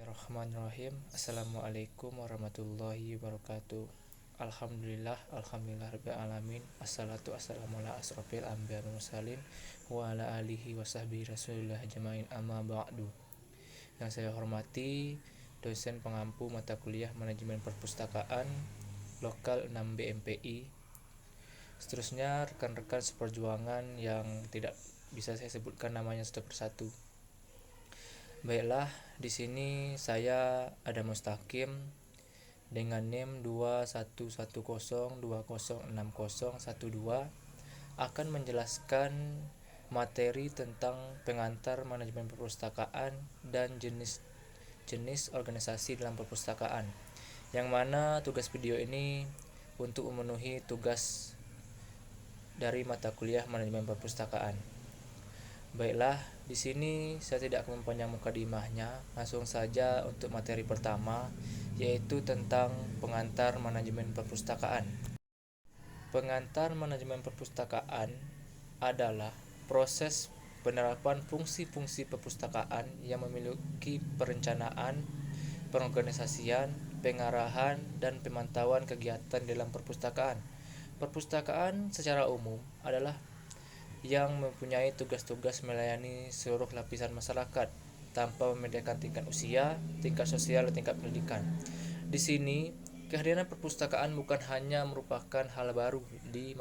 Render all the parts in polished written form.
Bismillahirrahmanirrahim. Assalamualaikum warahmatullahi wabarakatuh. Alhamdulillah rabbil alamin. Assalatu wassalamu ala asrofil anbiya wal mursalin wa ala alihi wa sahbihi rasulillah jamain amma ba'du. Yang saya hormati dosen pengampu mata kuliah manajemen perpustakaan lokal 6 BMPI. Seterusnya rekan-rekan seperjuangan yang tidak bisa saya sebutkan namanya satu persatu. Baiklah, di sini saya ada Mustaqim dengan NIM 2110206012 akan menjelaskan materi tentang pengantar manajemen perpustakaan dan jenis organisasi dalam perpustakaan. Yang mana tugas video ini untuk memenuhi tugas dari mata kuliah manajemen perpustakaan. Baiklah, di sini saya tidak akan mempanjang mukadimahnya, langsung saja untuk materi pertama, yaitu tentang pengantar manajemen perpustakaan. Pengantar manajemen perpustakaan adalah proses penerapan fungsi-fungsi perpustakaan yang memiliki perencanaan, pengorganisasian, pengarahan, dan pemantauan kegiatan dalam perpustakaan. Perpustakaan secara umum adalah yang mempunyai tugas-tugas melayani seluruh lapisan masyarakat tanpa membedakan tingkat usia, tingkat sosial, dan tingkat pendidikan. Di sini, kehadiran perpustakaan bukan hanya merupakan hal baru di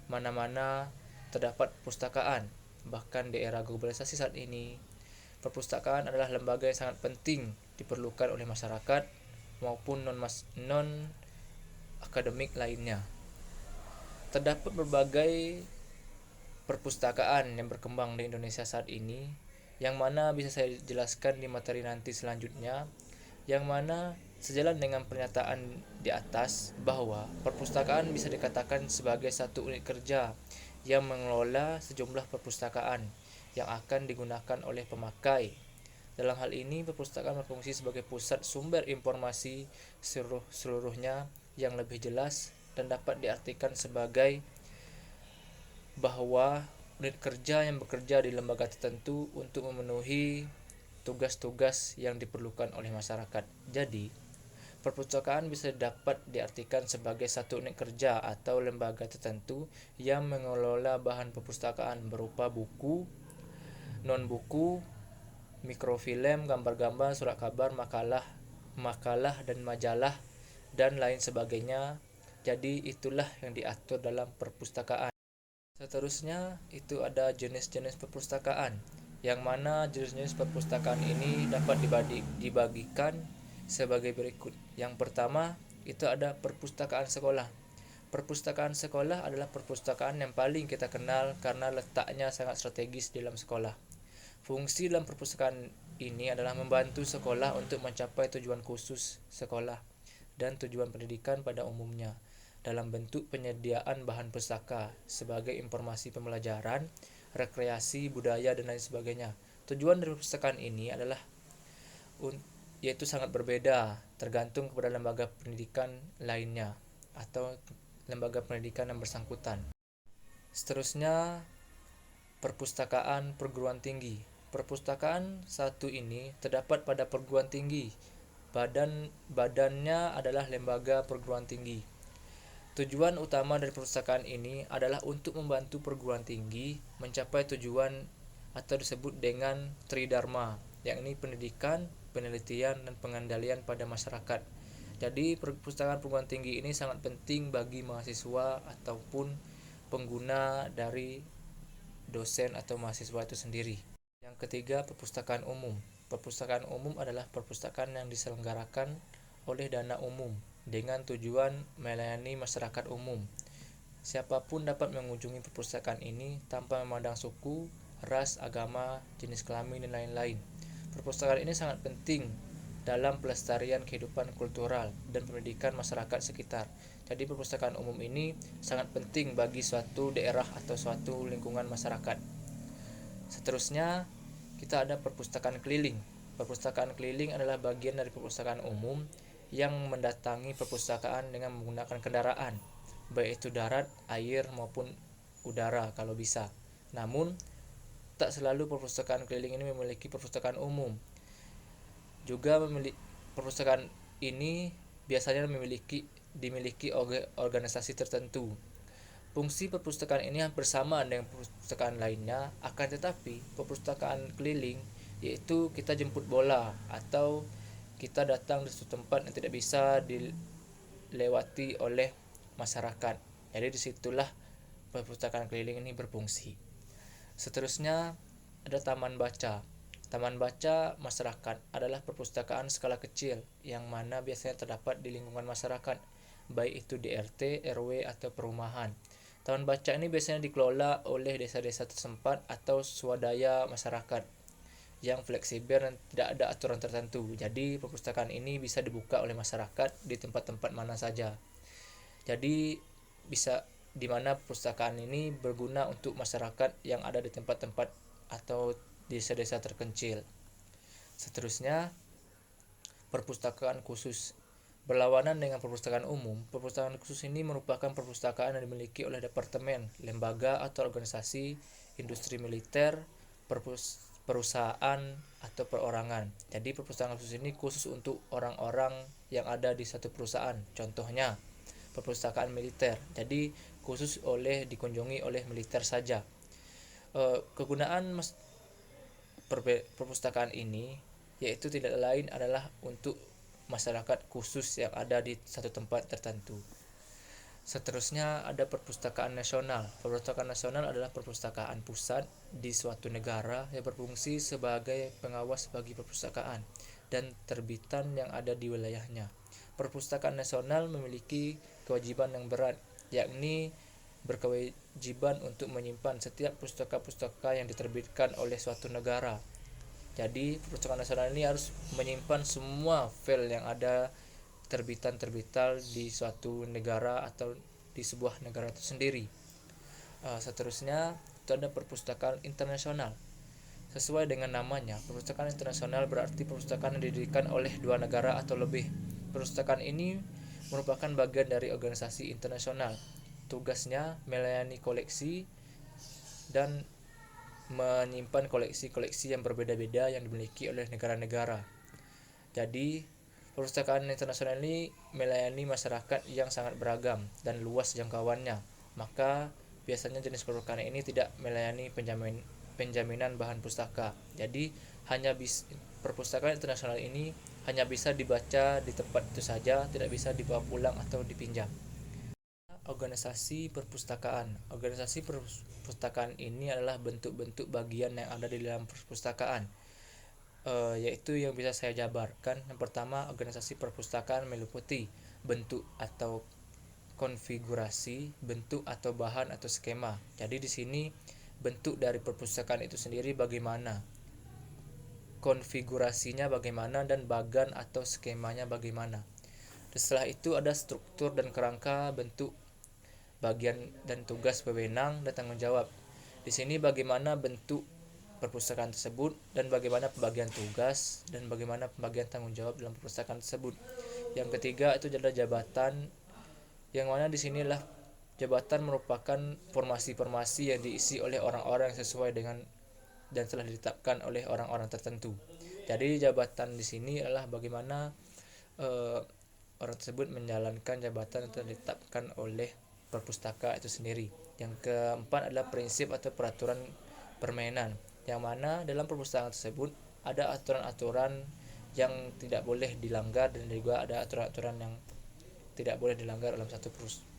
mana-mana terdapat perpustakaan. Bahkan di era globalisasi saat ini, perpustakaan adalah lembaga yang sangat penting diperlukan oleh masyarakat maupun non-akademik lainnya. Terdapat berbagai perpustakaan yang berkembang di Indonesia saat ini, yang mana bisa saya jelaskan di materi nanti selanjutnya, yang mana sejalan dengan pernyataan di atas bahwa perpustakaan bisa dikatakan sebagai satu unit kerja yang mengelola sejumlah perpustakaan yang akan digunakan oleh pemakai. Dalam hal ini, perpustakaan berfungsi sebagai pusat sumber informasi seluruhnya yang lebih jelas dan dapat diartikan sebagai bahwa unit kerja yang bekerja di lembaga tertentu untuk memenuhi tugas-tugas yang diperlukan oleh masyarakat. Jadi, perpustakaan bisa dapat diartikan sebagai satu unit kerja atau lembaga tertentu yang mengelola bahan perpustakaan berupa buku, non-buku, mikrofilm, gambar-gambar, surat kabar, makalah dan majalah, dan lain sebagainya. Jadi, itulah yang diatur dalam perpustakaan. Seterusnya itu ada jenis-jenis perpustakaan, yang mana jenis-jenis perpustakaan ini dapat dibagikan sebagai berikut. Yang pertama itu ada perpustakaan sekolah. Perpustakaan sekolah adalah perpustakaan yang paling kita kenal karena letaknya sangat strategis dalam sekolah. Fungsi dalam perpustakaan ini adalah membantu sekolah untuk mencapai tujuan khusus sekolah dan tujuan pendidikan pada umumnya, dalam bentuk penyediaan bahan pustaka sebagai informasi pembelajaran, rekreasi, budaya, dan lain sebagainya. Tujuan dari perpustakaan ini adalah yaitu sangat berbeda tergantung kepada lembaga pendidikan lainnya atau lembaga pendidikan yang bersangkutan. Seterusnya, perpustakaan perguruan tinggi. Perpustakaan satu ini terdapat pada perguruan tinggi. Badannya adalah lembaga perguruan tinggi. Tujuan utama dari perpustakaan ini adalah untuk membantu perguruan tinggi mencapai tujuan atau disebut dengan Tridharma, yakni pendidikan, penelitian, dan pengendalian pada masyarakat. Jadi perpustakaan perguruan tinggi ini sangat penting bagi mahasiswa ataupun pengguna dari dosen atau mahasiswa itu sendiri. Yang ketiga, perpustakaan umum. Perpustakaan umum adalah perpustakaan yang diselenggarakan oleh dana umum dengan tujuan melayani masyarakat umum. Siapapun dapat mengunjungi perpustakaan ini tanpa memandang suku, ras, agama, jenis kelamin, dan lain-lain. Perpustakaan ini sangat penting dalam pelestarian kehidupan kultural dan pendidikan masyarakat sekitar. Jadi perpustakaan umum ini sangat penting bagi suatu daerah atau suatu lingkungan masyarakat. Seterusnya, kita ada perpustakaan keliling. Perpustakaan keliling adalah bagian dari perpustakaan umum yang mendatangi perpustakaan dengan menggunakan kendaraan, baik itu darat, air, maupun udara kalau bisa. Namun, tak selalu perpustakaan keliling ini memiliki perpustakaan umum. Juga perpustakaan ini biasanya dimiliki oleh organisasi tertentu. Fungsi perpustakaan ini hampir sama dengan perpustakaan lainnya, akan tetapi perpustakaan keliling yaitu kita jemput bola atau kita datang di suatu tempat yang tidak bisa dilewati oleh masyarakat. Jadi disitulah perpustakaan keliling ini berfungsi. Seterusnya ada taman baca. Taman baca masyarakat adalah perpustakaan skala kecil yang mana biasanya terdapat di lingkungan masyarakat, baik itu di RT, RW, atau perumahan. Taman baca ini biasanya dikelola oleh desa-desa tersempat atau swadaya masyarakat yang fleksibel dan tidak ada aturan tertentu. Jadi perpustakaan ini bisa dibuka oleh masyarakat di tempat-tempat mana saja. Jadi bisa di mana perpustakaan ini berguna untuk masyarakat yang ada di tempat-tempat atau desa-desa terpencil. Seterusnya, perpustakaan khusus. Berlawanan dengan perpustakaan umum, perpustakaan khusus ini merupakan perpustakaan yang dimiliki oleh departemen, lembaga atau organisasi, industri militer, perusahaan atau perorangan. Jadi perpustakaan khusus ini khusus untuk orang-orang yang ada di satu perusahaan. Contohnya, perpustakaan militer. Jadi khusus dikunjungi oleh militer saja. Kegunaan perpustakaan ini yaitu tidak lain adalah untuk masyarakat khusus yang ada di satu tempat tertentu. Seterusnya ada perpustakaan nasional. Perpustakaan nasional adalah perpustakaan pusat di suatu negara yang berfungsi sebagai pengawas bagi perpustakaan dan terbitan yang ada di wilayahnya. Perpustakaan nasional memiliki kewajiban yang berat, yakni berkewajiban untuk menyimpan setiap pustaka-pustaka yang diterbitkan oleh suatu negara. Jadi perpustakaan nasional ini harus menyimpan semua file yang ada terbitan-terbitan di suatu negara atau di sebuah negara itu sendiri. Seterusnya itu ada perpustakaan internasional. Sesuai dengan namanya, perpustakaan internasional berarti perpustakaan yang didirikan oleh dua negara atau lebih. Perpustakaan ini merupakan bagian dari organisasi internasional. Tugasnya melayani koleksi dan menyimpan koleksi-koleksi yang berbeda-beda yang dimiliki oleh negara-negara. Jadi, perpustakaan internasional ini melayani masyarakat yang sangat beragam dan luas jangkauannya. Maka, biasanya jenis perpustakaan ini tidak melayani penjaminan bahan pustaka. Jadi, perpustakaan internasional ini hanya bisa dibaca di tempat itu saja, tidak bisa dibawa pulang atau dipinjam. Organisasi perpustakaan. Organisasi perpustakaan ini adalah bentuk-bentuk bagian yang ada di dalam perpustakaan, yaitu yang bisa saya jabarkan. Yang pertama, organisasi perpustakaan meliputi bentuk atau konfigurasi, bentuk atau bahan atau skema. Jadi di sini bentuk dari perpustakaan itu sendiri bagaimana, konfigurasinya bagaimana, dan bagan atau skemanya bagaimana. Setelah itu ada struktur dan kerangka bentuk, bagian dan tugas, wewenang dan tanggung jawab. Di sini bagaimana bentuk perpustakaan tersebut dan bagaimana pembagian tugas dan bagaimana pembagian tanggung jawab dalam perpustakaan tersebut. Yang ketiga itu adalah jabatan, yang mana di sinilah jabatan merupakan formasi-formasi yang diisi oleh orang-orang yang sesuai dengan dan telah ditetapkan oleh orang-orang tertentu. Jadi jabatan di sini adalah bagaimana orang tersebut menjalankan jabatan yang telah ditetapkan oleh perpustaka itu sendiri. Yang keempat adalah prinsip atau peraturan permainan, yang mana dalam perpustakaan tersebut ada aturan-aturan yang tidak boleh dilanggar dan juga ada aturan-aturan yang tidak boleh dilanggar dalam satu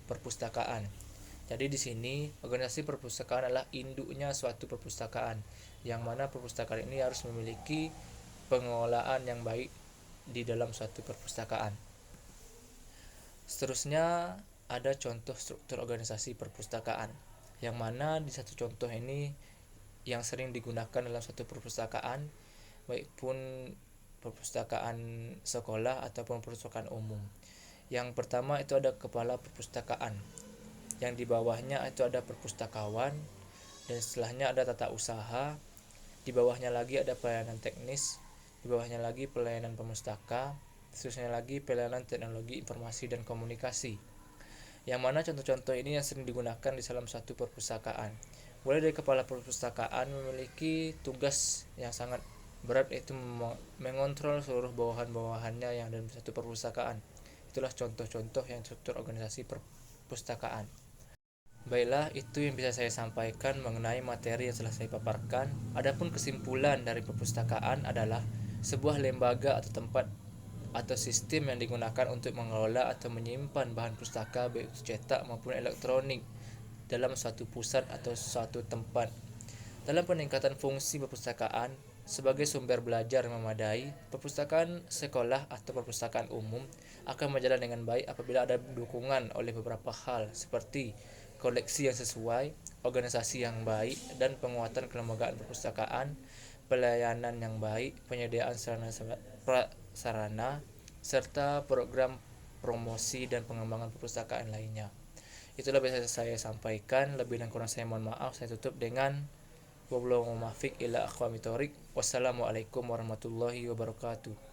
perpustakaan. Jadi di sini organisasi perpustakaan adalah induknya suatu perpustakaan, yang mana perpustakaan ini harus memiliki pengelolaan yang baik di dalam suatu perpustakaan. Seterusnya ada contoh struktur organisasi perpustakaan, yang mana di satu contoh ini yang sering digunakan dalam satu perpustakaan, baik pun perpustakaan sekolah ataupun perpustakaan umum. Yang pertama itu ada kepala perpustakaan, yang di bawahnya itu ada perpustakawan, dan setelahnya ada tata usaha, di bawahnya lagi ada pelayanan teknis, di bawahnya lagi pelayanan pemustaka, seterusnya lagi pelayanan teknologi informasi dan komunikasi. Yang mana contoh-contoh ini yang sering digunakan di dalam satu perpustakaan. Mulai dari kepala perpustakaan memiliki tugas yang sangat berat yaitu mengontrol seluruh bawahan-bawahannya yang dalam satu perpustakaan. Itulah contoh-contoh yang struktur organisasi perpustakaan. Baiklah, itu yang bisa saya sampaikan mengenai materi yang telah saya paparkan. Adapun kesimpulan dari perpustakaan adalah sebuah lembaga atau tempat atau sistem yang digunakan untuk mengelola atau menyimpan bahan pustaka baik cetak maupun elektronik dalam suatu pusat atau suatu tempat. Dalam peningkatan fungsi perpustakaan sebagai sumber belajar yang memadai, perpustakaan sekolah atau perpustakaan umum akan berjalan dengan baik apabila ada dukungan oleh beberapa hal seperti koleksi yang sesuai, organisasi yang baik, dan penguatan kelembagaan perpustakaan, pelayanan yang baik, penyediaan sarana, serta program promosi dan pengembangan perpustakaan lainnya. Itulah bisa saya sampaikan. Lebih dan kurang saya mohon maaf. Saya tutup dengan wabillahi muwaffiq ila aqwamit thoriq. Wassalamualaikum warahmatullahi wabarakatuh.